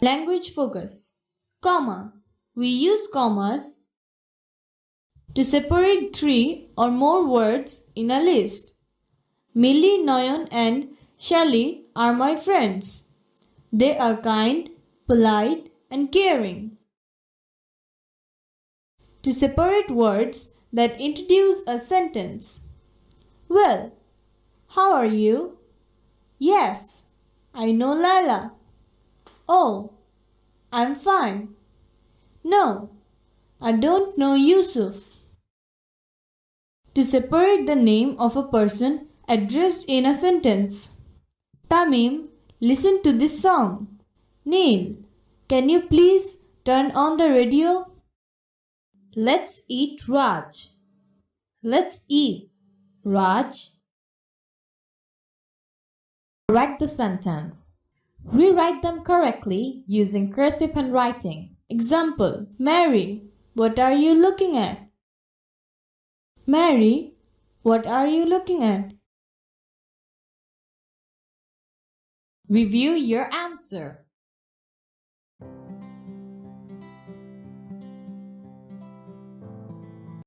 Language focus. Comma. We use commas to separate 3 or more words in a list. Millie, Nayem and Shelly are my friends. They are kind, polite and caring. To separate words that introduce a sentence. Well, how are you? Yes, I know Lila. Oh, I'm fine. No, I don't know Yusuf. To separate the name of a person addressed in a sentence. Tamim, listen to this song. Neil, can you please turn on the radio? Let's eat Raj. Let's eat Raj. Correct the sentence. Rewrite them correctly using cursive handwriting. Example, Mary, what are you looking at? Mary, what are you looking at? Review your answer.